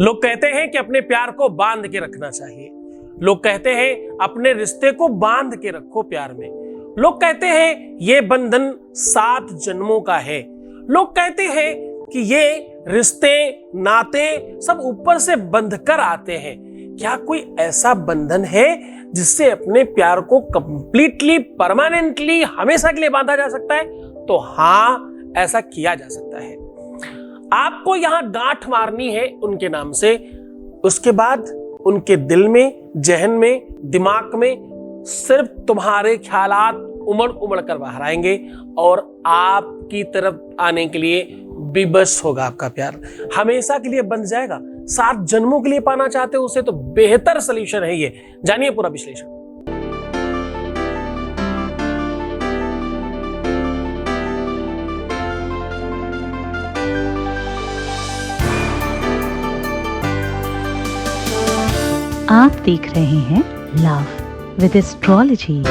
लोग कहते हैं कि अपने प्यार को बांध के रखना चाहिए। लोग कहते हैं अपने रिश्ते को बांध के रखो प्यार में। लोग कहते हैं ये बंधन 7 जन्मों का है। लोग कहते हैं कि ये रिश्ते नाते सब ऊपर से बंध कर आते हैं। क्या कोई ऐसा बंधन है जिससे अपने प्यार को कंप्लीटली परमानेंटली हमेशा के लिए बांधा जा सकता है? तो हाँ, ऐसा किया जा सकता है। आपको यहां गांठ मारनी है उनके नाम से, उसके बाद उनके दिल में, जहन में, दिमाग में सिर्फ तुम्हारे ख्यालात उमड़ उमड़ कर बाहर आएंगे और आपकी तरफ आने के लिए विवश होगा। आपका प्यार हमेशा के लिए बंध जाएगा। 7 जन्मों के लिए पाना चाहते हो उसे, तो बेहतर सॉल्यूशन है ये। जानिए पूरा विश्लेषण। आप देख रहे हैं लव विद एस्ट्रोलॉजी।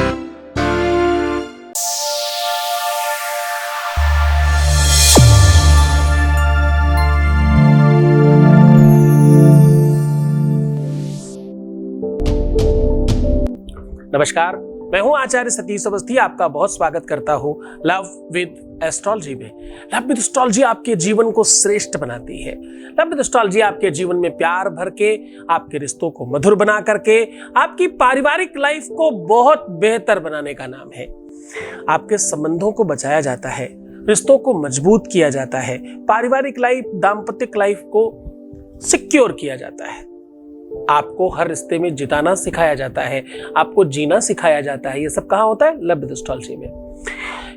नमस्कार, मैं हूं आचार्य सतीश अवस्थी। आपका बहुत स्वागत करता हूं लव विद एस्ट्रोलॉजी में। लव विद एस्ट्रोलॉजी आपके जीवन को श्रेष्ठ बनाती है। लव विद एस्ट्रोलॉजी आपके जीवन में प्यार भर के, आपके रिश्तों को मधुर बना करके, आपकी पारिवारिक लाइफ को बहुत बेहतर बनाने का नाम है। आपके संबंधों को बचाया जाता है, रिश्तों को मजबूत किया जाता है, पारिवारिक लाइफ, दाम्पत्य लाइफ को सिक्योर किया जाता है। आपको हर रिश्ते में जिताना सिखाया जाता है, आपको जीना सिखाया जाता है। ये सब कहाँ होता है? लव विद एस्ट्रोलॉजी में।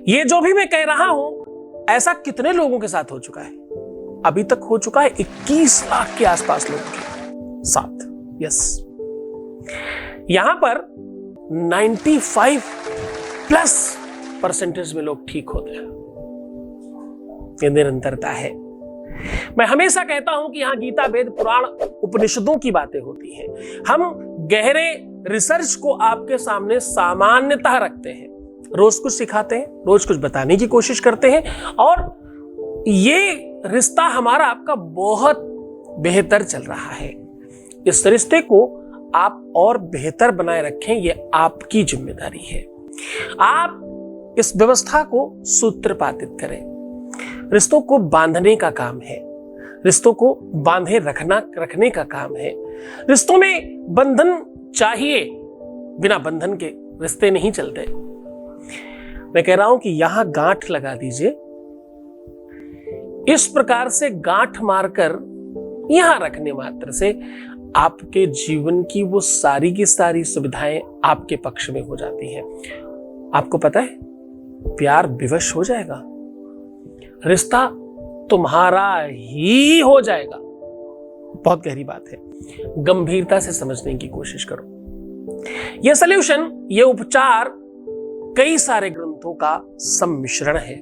ये जो भी मैं कह रहा हूं, ऐसा कितने लोगों के साथ हो चुका है? अभी तक हो चुका है 21 लाख के आसपास लोगों के साथ। यस, यहां पर 95+ में लोग ठीक होते हैं। ये निरंतरता है। मैं हमेशा कहता हूं कि यहां गीता, वेद, पुराण, उपनिषदों की बातें होती हैं। हम गहरे रिसर्च को आपके सामने सामान्यतः रखते हैं, रोज कुछ सिखाते हैं, रोज कुछ बताने की कोशिश करते हैं, और ये रिश्ता हमारा आपका बहुत बेहतर चल रहा है। इस रिश्ते को आप और बेहतर बनाए रखें, ये आपकी जिम्मेदारी है। आप इस व्यवस्था को सूत्रपातित करें। रिश्तों को बांधने का काम है, रिश्तों को बांधे रखने का काम है। रिश्तों में बंधन चाहिए, बिना बंधन के रिश्ते नहीं चलते। मैं कह रहा हूं कि यहां गांठ लगा दीजिए। इस प्रकार से गांठ मारकर यहां रखने मात्र से आपके जीवन की वो सारी की सारी सुविधाएं आपके पक्ष में हो जाती हैं। आपको पता है, प्यार विवश हो जाएगा, रिश्ता तुम्हारा ही हो जाएगा। बहुत गहरी बात है, गंभीरता से समझने की कोशिश करो। यह सॉल्यूशन, यह उपचार कई सारे ग्रंथों का सम्मिश्रण है।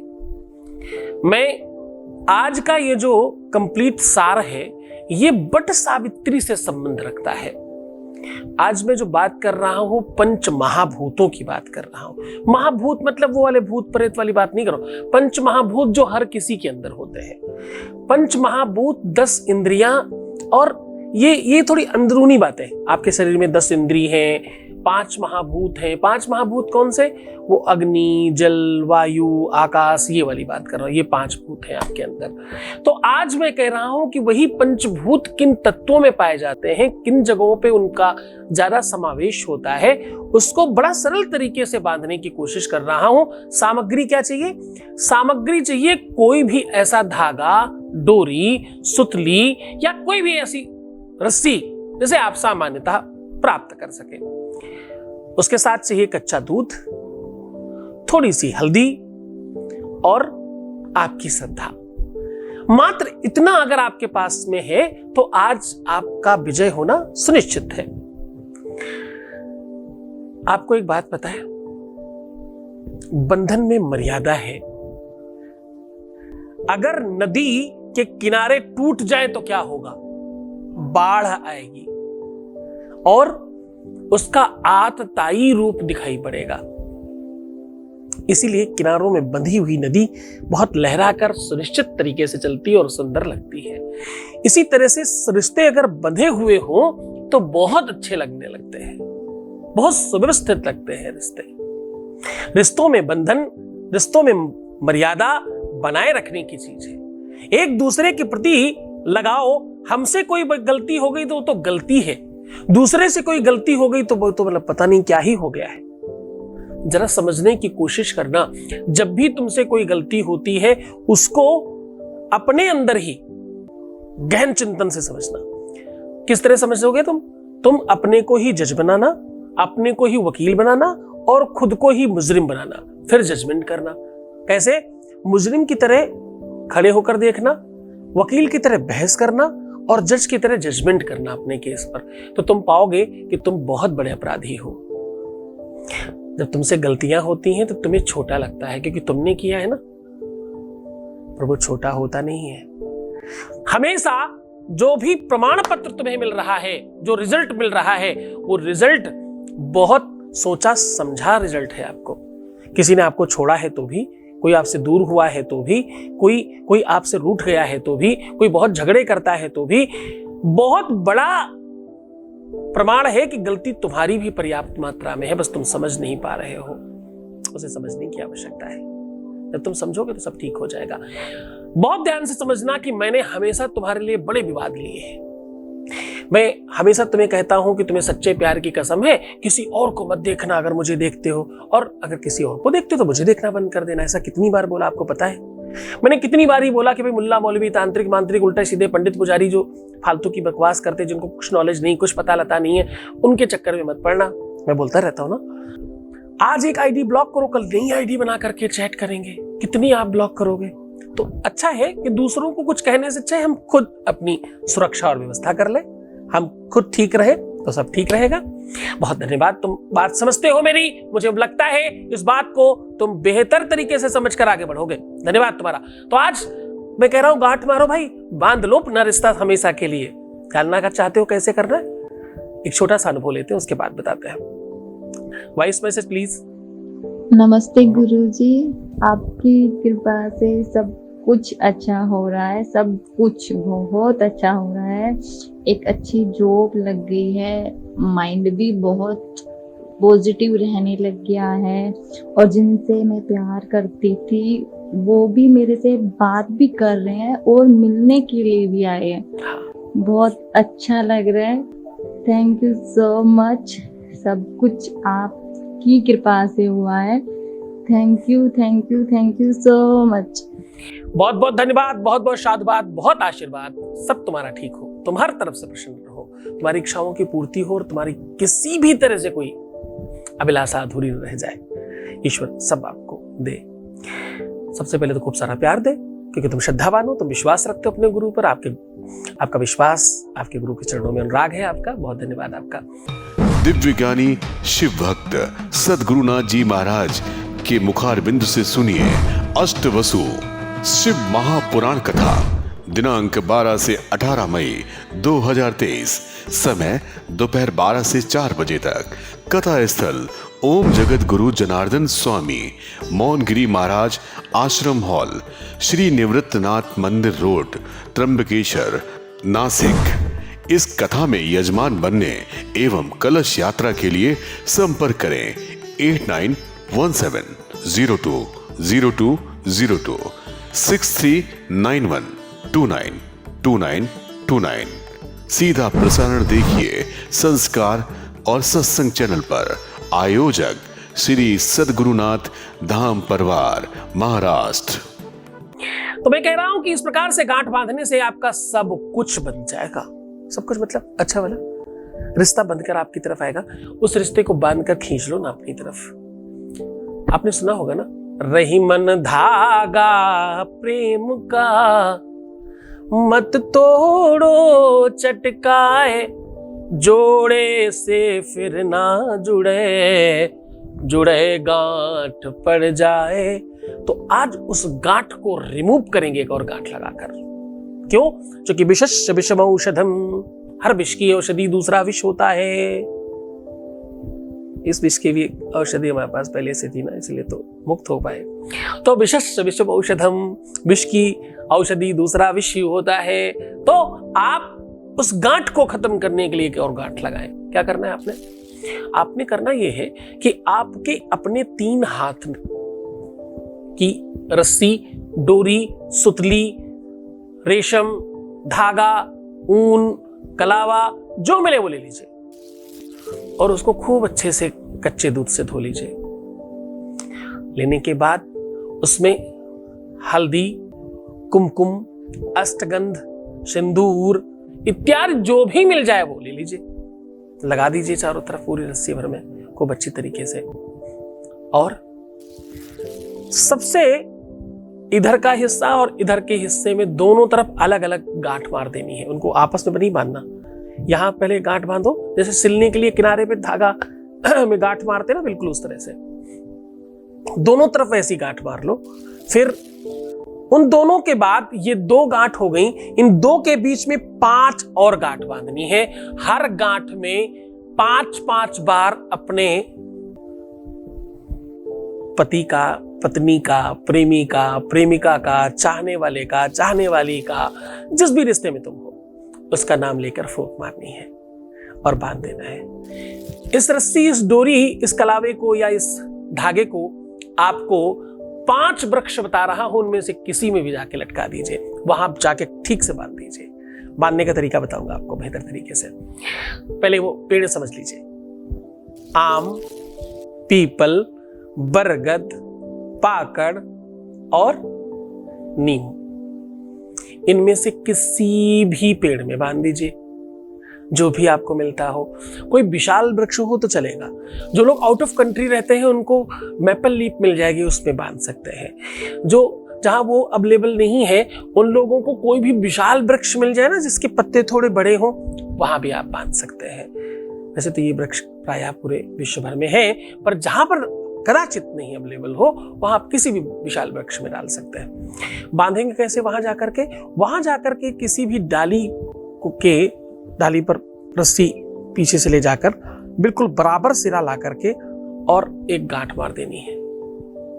मैं आज का ये जो कंप्लीट सार है, ये बट सावित्री से संबंध रखता है। आज मैं जो बात कर रहा हूं, पंच महाभूतों की बात कर रहा हूं। महाभूत मतलब वो वाले भूत प्रेत वाली बात नहीं करो। पंच महाभूत जो हर किसी के अंदर होते हैं। पंच महाभूत 10 इंद्रियां, और ये थोड़ी अंदरूनी बातें। आपके शरीर में 10 इंद्रिय हैं, 5 महाभूत हैं। 5 महाभूत कौन से? वो अग्नि, जल, वायु, आकाश, ये वाली बात कर रहा हूं। ये 5 भूत हैं आपके अंदर। तो आज मैं कह रहा हूं कि वही पंचभूत किन तत्वों में पाए जाते हैं, किन जगहों पे उनका ज्यादा समावेश होता है, उसको बड़ा सरल तरीके से बांधने की कोशिश कर रहा हूं। सामग्री क्या चाहिए? सामग्री चाहिए कोई भी ऐसा धागा, डोरी, सुतली या कोई भी ऐसी रस्सी जिसे आप सामान्यतः प्राप्त कर सके। उसके साथ चाहिए कच्चा दूध, थोड़ी सी हल्दी और आपकी श्रद्धा। मात्र इतना अगर आपके पास में है तो आज आपका विजय होना सुनिश्चित है। आपको एक बात पता है, बंधन में मर्यादा है। अगर नदी के किनारे टूट जाए तो क्या होगा? बाढ़ आएगी और उसका आतताई रूप दिखाई पड़ेगा। इसीलिए किनारों में बंधी हुई नदी बहुत लहराकर सुनिश्चित तरीके से चलती है और सुंदर लगती है। इसी तरह से रिश्ते अगर बंधे हुए हों तो बहुत अच्छे लगने लगते हैं, बहुत सुव्यवस्थित लगते हैं रिश्ते। रिश्तों में बंधन, रिश्तों में मर्यादा बनाए रखने की चीज है। एक दूसरे के प्रति लगाओ, हमसे कोई गलती हो गई तो गलती है, दूसरे से कोई गलती हो गई तो वो तो मतलब पता नहीं क्या ही हो गया है। जरा समझने की कोशिश करना, जब भी तुमसे कोई गलती होती है उसको अपने अंदर ही गहन चिंतन से समझना। किस तरह समझोगे तुम अपने को ही जज बनाना, अपने को ही वकील बनाना और खुद को ही मुजरिम बनाना, फिर जजमेंट करना। कैसे? मुजरिम की तरह खड़े होकर देखना, वकील की तरह बहस करना और जज की तरह जजमेंट करना अपने केस पर, तो तुम पाओगे कि तुम बहुत बड़े अपराधी हो। जब तुमसे गलतियां होती हैं तो तुम्हें छोटा लगता है क्योंकि तुमने किया है ना, पर वो छोटा होता नहीं है। हमेशा जो भी प्रमाण पत्र तुम्हें मिल रहा है, जो रिजल्ट मिल रहा है, वो रिजल्ट बहुत सोचा समझा रिजल्ट है। आपको किसी ने आपको छोड़ा है तो भी, कोई आपसे दूर हुआ है तो भी, कोई आपसे रूठ गया है तो भी, कोई बहुत झगड़े करता है तो भी, बहुत बड़ा प्रमाण है कि गलती तुम्हारी भी पर्याप्त मात्रा में है, बस तुम समझ नहीं पा रहे हो। उसे समझने की आवश्यकता है। जब तुम समझोगे तो सब ठीक हो जाएगा। बहुत ध्यान से समझना कि मैंने हमेशा तुम्हारे लिए बड़े विवाद लिए हैं। मैं हमेशा तुम्हें कहता हूं कि तुम्हें सच्चे प्यार की कसम है, किसी और को मत देखना अगर मुझे देखते हो, और अगर किसी और को देखते हो तो मुझे देखना बंद कर देना। ऐसा कितनी बार बोला आपको पता है? मैंने कितनी बार ही बोला कि भाई मुल्ला मौलवी, तांत्रिक मांत्रिक, उल्टे सीधे पंडित पुजारी जो फालतू की बकवास करते, जिनको कुछ नॉलेज नहीं, कुछ पता लता नहीं है, उनके चक्कर में मत पड़ना। मैं बोलता रहता हूं ना, आज एक आईडी ब्लॉक करो, कल नई आईडी बना करके चैट करेंगे। कितनी आप ब्लॉक करोगे? तो अच्छा है कि दूसरों को कुछ कहने से अच्छा है हम खुद अपनी सुरक्षा और व्यवस्था कर ले। हम खुद ठीक रहे तो सब ठीक रहेगा। बहुत धन्यवाद, तुम बात समझते हो मेरी। मुझे लगता है इस बात को तुम बेहतर तरीके से समझकर आगे बढ़ोगे। धन्यवाद तुम्हारा। तो आज मैं कह रहा हूं, गांठ मारो भाई, बांध लो अपना रिश्ता हमेशा के लिए। जानना का चाहते हो कैसे करना है? एक छोटा सा अनुभव लेते हैं, उसके बाद बताते हैं। Voice message please. नमस्ते गुरुजी, आपकी कृपा से सब कुछ अच्छा हो रहा है, सब कुछ बहुत अच्छा हो रहा है। एक अच्छी जॉब लग गई है, माइंड भी बहुत पॉजिटिव रहने लग गया है, और जिनसे मैं प्यार करती थी वो भी मेरे से बात भी कर रहे हैं और मिलने के लिए भी आए हैं। बहुत अच्छा लग रहा है। Thank you so much. सब कुछ आपकी कृपा से हुआ है। Thank you thank you thank you so much. बहुत बहुत धन्यवाद, बहुत बहुत साधुवाद, बहुत आशीर्वाद। सब तुम्हारा ठीक हो, तुम हर तरफ से प्रसन्न रहो, तुम्हारी इच्छाओं की पूर्ति हो और तुम्हारी किसी भी तरह से कोई अभिलाषा अधूरी न रह जाए। ईश्वर सब आपको दे। सबसे पहले तो खूब सारा प्यार दे, क्योंकि तुम श्रद्धावान हो, तुम विश्वास रखते हो अपने गुरु पर। आपका विश्वास, आपके गुरु के चरणों में अनुराग है आपका। बहुत धन्यवाद आपका। दिव्य ज्ञानी शिव भक्त सद्गुरुनाथ जी महाराज के मुखार बिंदु से सुनिए अष्टवसु शिव महापुराण कथा। दिनांक 12 से 18 मई 2023। समय दोपहर 12 से 4 बजे तक। कथा स्थल ओम जगत गुरु जनार्दन स्वामी, मौनगिरी महाराज आश्रम हॉल, श्री निवृत्तनाथ मंदिर रोड, त्र्यंबकेश्वर, नासिक। इस कथा में यजमान बनने एवं कलश यात्रा के लिए संपर्क करें 8917020202 6391292929। सीधा प्रसारण देखिए संस्कार और सत्संग चैनल पर। आयोजक श्री सद्गुरुनाथ धाम परिवार, महाराष्ट्र। तो मैं कह रहा हूं कि इस प्रकार से गांठ बांधने से आपका सब कुछ बन जाएगा। सब कुछ मतलब अच्छा वाला रिश्ता बनकर आपकी तरफ आएगा। उस रिश्ते को बांधकर खींच लो ना अपनी तरफ। आपने सुना होगा ना, रही मन धागा प्रेम का, मत तोड़ो चटकाए, जोड़े से फिर ना जुड़े गांठ पड़ जाए। तो आज उस गांठ को रिमूव करेंगे एक और गांठ लगाकर। क्यों? क्योंकि विषस्य विषम औषधम, हर विष की औषधि दूसरा विष होता है। इस विष की भी औषधि हमारे पास पहले से थी ना, इसलिए तो मुक्त हो पाए। तो विषस्य विषम औषधम, विष की औषधि दूसरा विष होता है। तो आप उस गांठ को खत्म करने के लिए एक और गांठ लगाएं। क्या करना है आपने करना यह है कि आपके अपने 3 हाथ की रस्सी, डोरी, सुतली, रेशम, धागा, ऊन, कलावा जो मिले वो ले लीजिए और उसको खूब अच्छे से कच्चे दूध से धो लीजिए। लेने के बाद उसमें हल्दी, कुमकुम, अष्टगंध, सिंदूर इत्यादि जो भी मिल जाए वो ले लीजिए, लगा दीजिए चारों तरफ पूरी रस्सी भर में खूब अच्छी तरीके से। और सबसे इधर का हिस्सा और इधर के हिस्से में दोनों तरफ अलग अलग गांठ मार देनी है, उनको आपस में नहीं बांधना। यहां पहले गांठ बांधो, जैसे सिलने के लिए किनारे पे धागा में गांठ मारते ना, बिल्कुल उस तरह से दोनों तरफ ऐसी गांठ मार लो। फिर उन दोनों के बाद ये 2 गांठ हो गई, इन 2 के बीच में 5 और गांठ बांधनी है। हर गांठ में 5-5 बार अपने पति का, पत्नी का, प्रेमी का, प्रेमिका का, चाहने वाले का, चाहने वाली का, जिस भी रिश्ते में तुम हो उसका नाम लेकर फूंक मारनी है और बांध देना है। इस रस्सी, इस डोरी, इस कलावे को या इस धागे को आपको 5 वृक्ष बता रहा हूं, उनमें से किसी में भी जाके लटका दीजिए, वहां जाके ठीक से बांध दीजिए। बांधने का तरीका बताऊंगा आपको बेहतर तरीके से। पहले वो पेड़ समझ लीजिए, आम, पीपल, बरगद, पाकड़ और नीम, इनमें से किसी भी पेड़ में बांध दीजिए, जो भी आपको मिलता हो। कोई विशाल वृक्ष हो तो चलेगा, जो लोग आउट ऑफ कंट्री रहते हैं उनको मैपल लीफ मिल जाएगी, उसमें बांध सकते हैं। जो जहां वो अवेलेबल नहीं है उन लोगों को कोई भी विशाल वृक्ष मिल जाए ना, जिसके पत्ते थोड़े बड़े हों, वहां भी आप बांध सकते हैं। वैसे तो ये वृक्ष प्रायः पूरे विश्व भर में है, पर जहां पर कदाचित नहीं अवेलेबल हो वहां आप किसी भी विशाल वृक्ष में डाल सकते हैं। बांधेंगे कैसे? वहां जाकर के किसी भी डाली पर रस्सी पीछे से ले जाकर बिल्कुल बराबर सिरा ला करके और एक गांठ मार देनी है।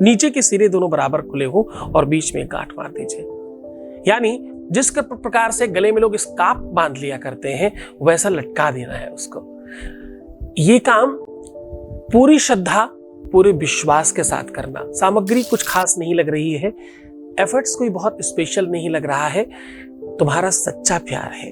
नीचे के सिरे दोनों बराबर खुले हो और बीच में एक गांठ मार दीजिए। यानी जिस प्रकार से गले में लोग स्कार्फ बांध लिया करते हैं वैसा लटका देना है उसको। ये काम पूरी श्रद्धा, पूरे विश्वास के साथ करना। सामग्री कुछ खास नहीं लग रही है, एफर्ट्स कोई बहुत स्पेशल नहीं लग रहा है। तुम्हारा सच्चा प्यार है,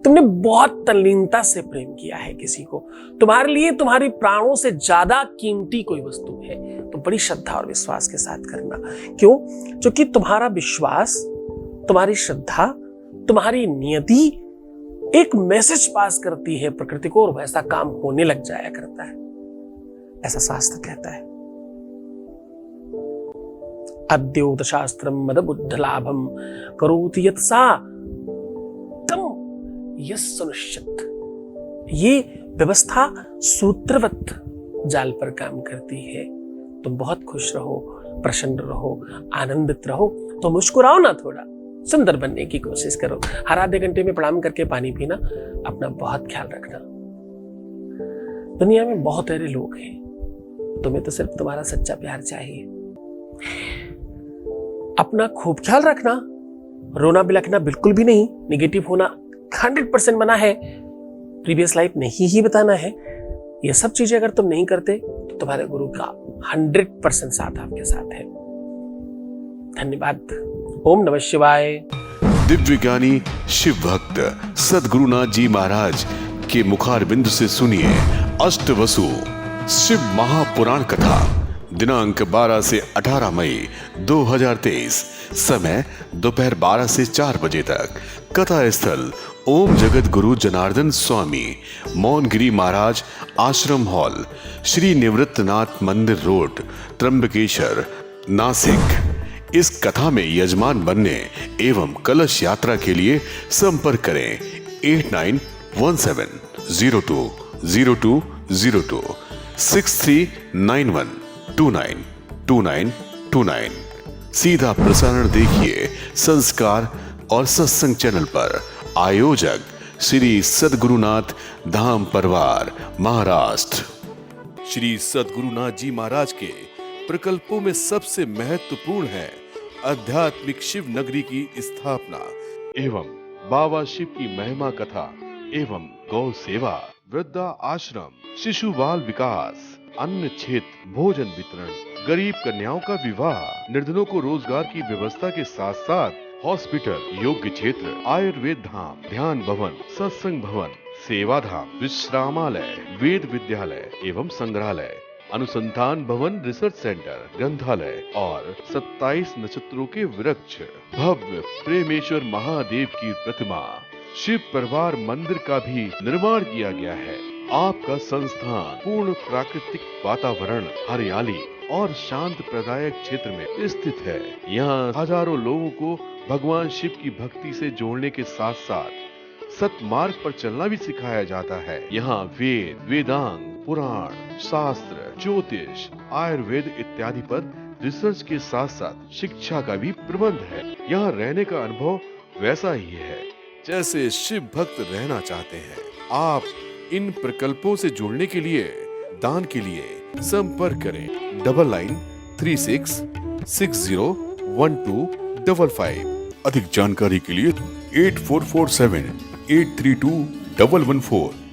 तुमने बहुत तल्लीनता से प्रेम किया है किसी को, तुम्हारे लिए तुम्हारे प्राणों से ज्यादा कीमती कोई वस्तु है, तो बड़ी श्रद्धा और विश्वास के साथ करना। क्यों? क्योंकि तुम्हारा विश्वास, तुम्हारी श्रद्धा, तुम्हारी नियति एक मैसेज पास करती है प्रकृति को और वैसा काम होने लग जाया करता है, ऐसा शास्त्र कहता है। अद्योत शास्त्रम मद बुद्ध लाभम करोति यत् सा तम यस्सुनिश्चित। ये व्यवस्था सूत्रवत जाल पर काम करती है। तुम बहुत खुश रहो, प्रसन्न रहो, आनंदित रहो, तो मुस्कुराओ ना, थोड़ा सुंदर बनने की कोशिश करो। हर आधे घंटे में प्रणाम करके पानी पीना, अपना बहुत ख्याल रखना। दुनिया में बहुत सारे लोग हैं, तुम्हें तो सिर्फ तुम्हारा सच्चा प्यार चाहिए। अपना खूब ख्याल रखना, रोना बिलखना बिल्कुल भी नहीं, निगेटिव होना 100% मना है, प्रीवियस लाइफ नहीं ही बताना है। ये सब चीजें अगर तुम नहीं करते तो तुम्हारे गुरु का 100% साथ आपके साथ है। धन्यवाद। ओम नमः शिवाय। दिव्य ज्ञानी शिव भक्त सद्गुरुनाथ जी महाराज के मुखारबिंद से सुनिए अष्टवसु शिव महापुराण कथा। दिनांक 12 से 18 मई 2023। समय दोपहर 12 से 4 बजे तक। कथा स्थल ओम जगत गुरु जनार्दन स्वामी मौनगिरी महाराज आश्रम हॉल, श्री निवृत्तनाथ मंदिर रोड, त्र्यंबकेश्वर, नासिक। इस कथा में यजमान बनने एवं कलश यात्रा के लिए संपर्क करें 8917020202 6391292929। सीधा प्रसारण देखिए संस्कार और सत्संग चैनल पर। आयोजक श्री सद्गुरुनाथ धाम परिवार, महाराष्ट्र। श्री सद्गुरुनाथ जी महाराज के प्रकल्पों में सबसे महत्वपूर्ण है आध्यात्मिक शिव नगरी की स्थापना एवं बाबा शिव की महिमा कथा एवं गौ सेवा, वृद्धा आश्रम, शिशु बाल विकास, अन्न क्षेत्र, भोजन वितरण, गरीब कन्याओं का विवाह, निर्धनों को रोजगार की व्यवस्था के साथ साथ हॉस्पिटल, योग्य क्षेत्र, आयुर्वेद धाम, ध्यान भवन, सत्संग भवन, सेवा धाम, विश्रामालय, वेद विद्यालय एवं संग्रहालय, अनुसंधान भवन, रिसर्च सेंटर, ग्रंथालय और 27 नक्षत्रों के वृक्ष, भव्य प्रेमेश्वर महादेव की प्रतिमा, शिव परिवार मंदिर का भी निर्माण किया गया है। आपका संस्थान पूर्ण प्राकृतिक वातावरण, हरियाली और शांत प्रदायक क्षेत्र में स्थित है। यहाँ हजारों लोगों को भगवान शिव की भक्ति से जोड़ने के साथ साथ सतमार्ग पर चलना भी सिखाया जाता है। यहाँ वेद, वेदांग, पुराण, शास्त्र, ज्योतिष, आयुर्वेद इत्यादि पर रिसर्च के साथ साथ शिक्षा का भी प्रबंध है। यहाँ रहने का अनुभव वैसा ही है जैसे शिव भक्त रहना चाहते हैं। आप इन प्रकल्पों से जुड़ने के लिए, दान के लिए संपर्क करें 9936601255। अधिक जानकारी के लिए 8447832114।